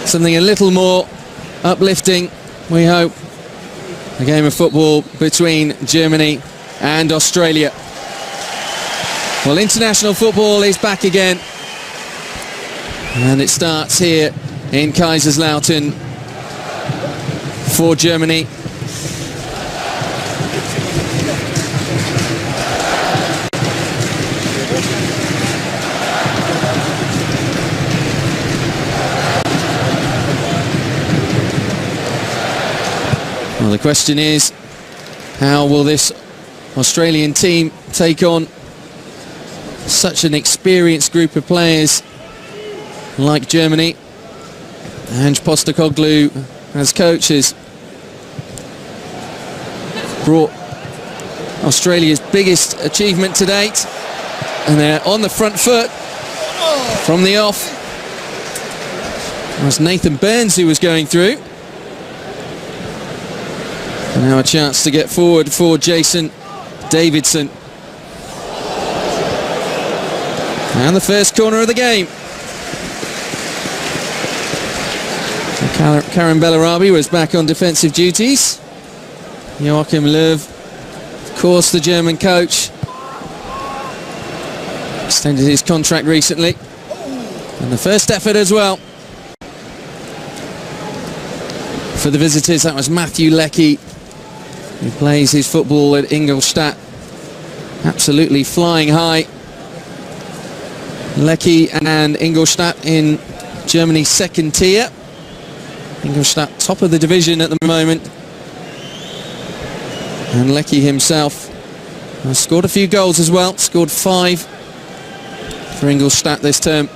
something a little more uplifting, we hope. A game of football between Germany and Australia. Well, international football is back again, and it starts here in Kaiserslautern for Germany. Well, the question is, how will this Australian team take on such an experienced group of players like Germany? Ange Postecoglou, as coach, has brought Australia's biggest achievement to date, and they're on the front foot from the off. It was Nathan Burns who was going through. And now a chance to get forward for Jason Davidson. And the first corner of the game. Karim Bellarabi was back on defensive duties. Joachim Löw, of course, the German coach, extended his contract recently. And the first effort as well. For the visitors, that was Matthew Leckie, who plays his football at Ingolstadt. Absolutely flying high. Leckie and Ingolstadt in Germany's second tier. Ingolstadt top of the division at the moment. And Leckie himself has scored a few goals as well. Scored 5 for Ingolstadt this term.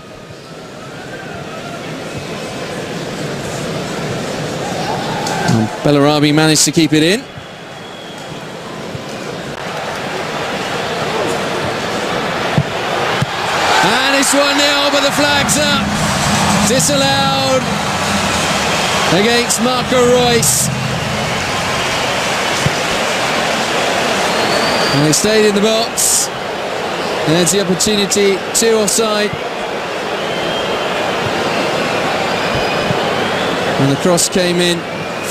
And Bellarabi managed to keep it in. It's 1-0, but the flag's up. Disallowed against Marco Reus. And he stayed in the box. And there's the opportunity to offside. And the cross came in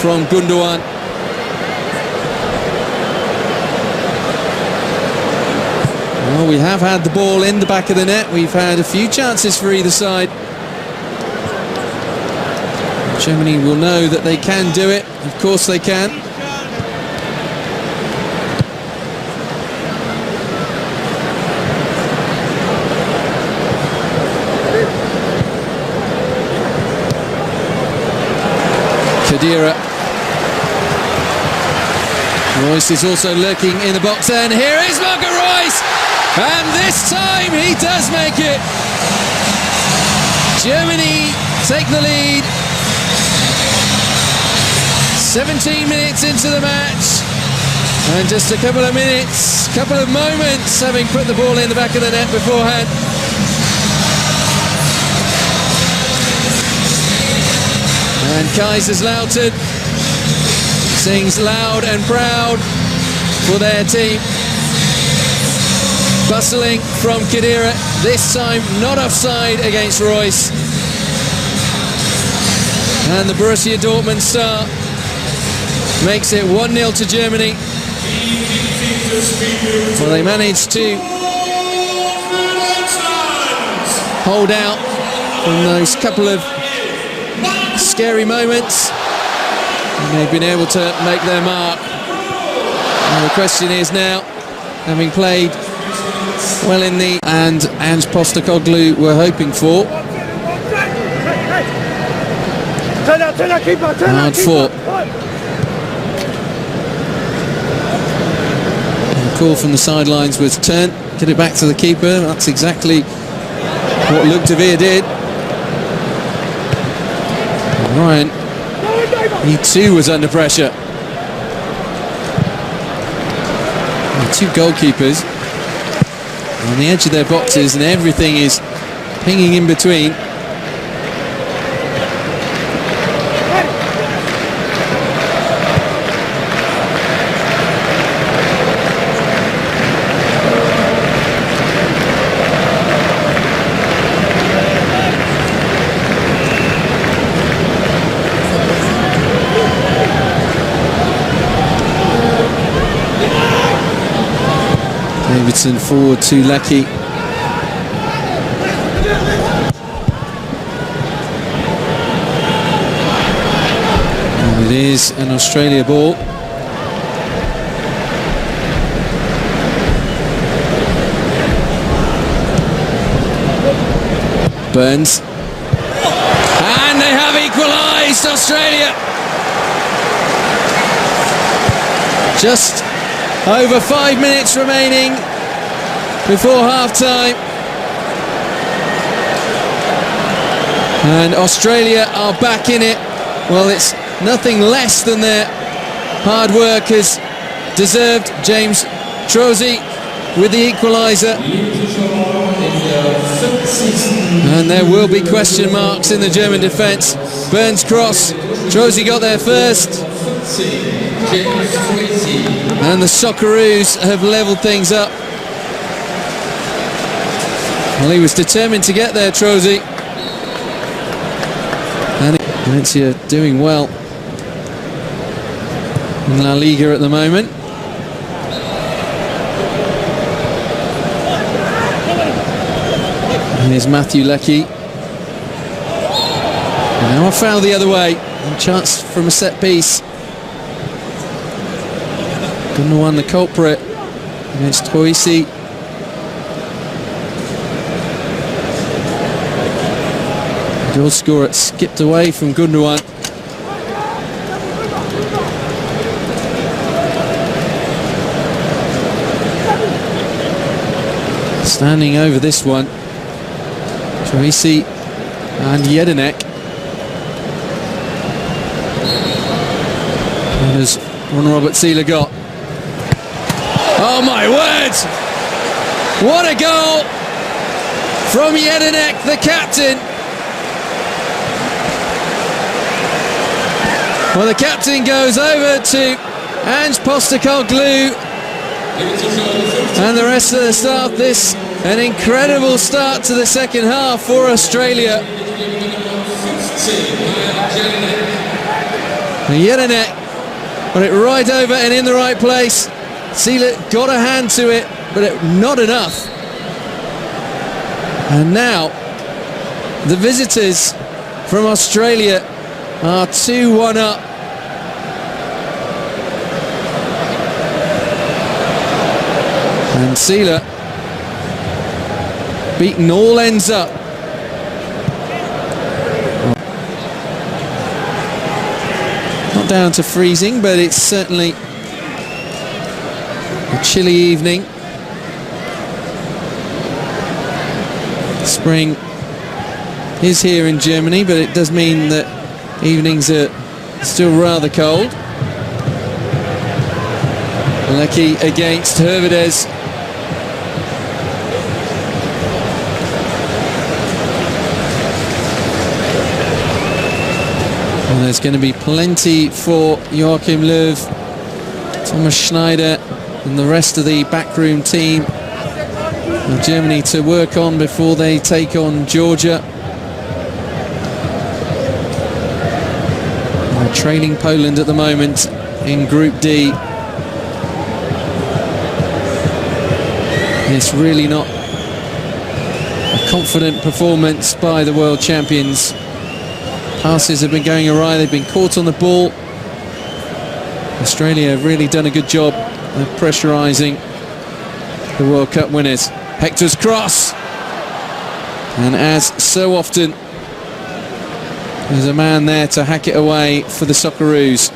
from Gundogan. Well, we have had the ball in the back of the net. We've had a few chances for either side. Germany will know that they can do it. Of course they can. Khedira. Reus is also lurking in the box, and here is Marco Reus! And this time he does make it. Germany take the lead. 17 minutes into the match. And just a couple of moments having put the ball in the back of the net beforehand. And Kaiserslautern sings loud and proud for their team. Bustling from Khedira, this time not offside against Reus. And the Borussia Dortmund star makes it 1-0 to Germany. Well, they managed to hold out from those couple of scary moments, and they've been able to make their mark. And the question is now, having played well in the and Ange Postecoglou were hoping for, hard fought. The call from the sidelines was turn, get it back to the keeper. That's exactly what Luc de Beer did. And Ryan, he too was under pressure. The two goalkeepers on the edge of their boxes, and everything is pinging in between. Everton forward to Lecky. And it is an Australia ball. Burns. And they have equalised, Australia. Just over 5 minutes remaining before half-time. And Australia are back in it. Well, it's nothing less than their hard work has deserved. James Trozy with the equaliser. And there will be question marks in the German defence. Burns cross. Trozy got there first. And the Socceroos have levelled things up. Well, he was determined to get there, Trozy. And Valencia doing well in La Liga at the moment. And here's Matthew Lecky. Now a foul the other way. And chance from a set piece. Gundogan the culprit against Toisi. Goal scorer skipped away from Gundogan. Standing over this one, Toisi and Jedinek. What has Ron Robert Seeler got? Oh my word! What a goal from Jedinek, the captain. Well, the captain goes over to Ange Postecoglou and the rest of the staff. This an incredible start to the second half for Australia. Jedinek got it right over and in the right place. Seeler got a hand to it, but not enough. And now the visitors from Australia are 2-1 up. And Seeler beaten all ends up. Not down to freezing, but it's certainly a chilly evening. Spring is here in Germany, but it does mean that evenings are still rather cold. Lecky against Hervedez. And there's going to be plenty for Joachim Löw, Thomas Schneider and the rest of the backroom team of Germany to work on before they take on Georgia. They're trailing Poland at the moment in Group D. It's really not a confident performance by the world champions. Passes have been going awry, they've been caught on the ball. Australia have really done a good job of pressurising the World Cup winners. Hector's cross, and as so often, there's a man there to hack it away for the Socceroos.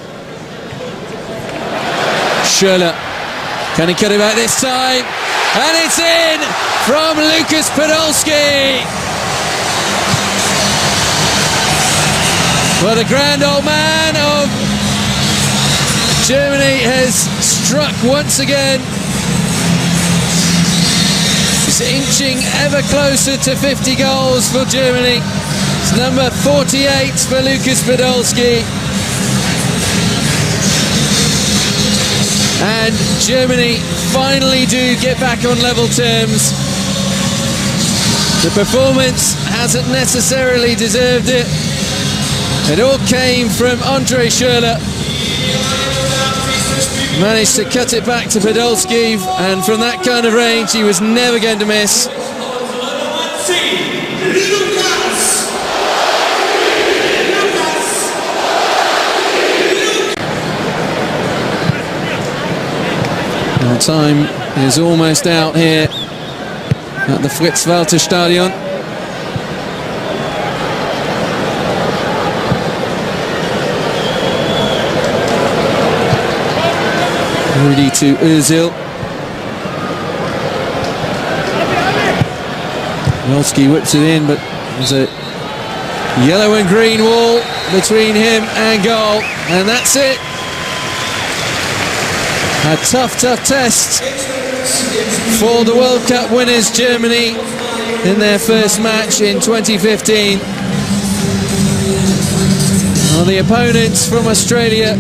Schürrle, can he cut it back this time? And it's in from Lukas Podolski. Well, the grand old man of Germany has struck once again. He's inching ever closer to 50 goals for Germany. It's number 48 for Lukas Podolski. And Germany finally do get back on level terms. The performance hasn't necessarily deserved it. It all came from Andre Schürrle. Managed to cut it back to Podolski, and from that kind of range he was never going to miss. Our time is almost out here at the Fritz-Walter Stadion. Rudy to Özil. Podolski whips it in, but there's a yellow and green wall between him and goal, and that's it. A tough test for the World Cup winners Germany in their first match in 2015. Well, the opponents from Australia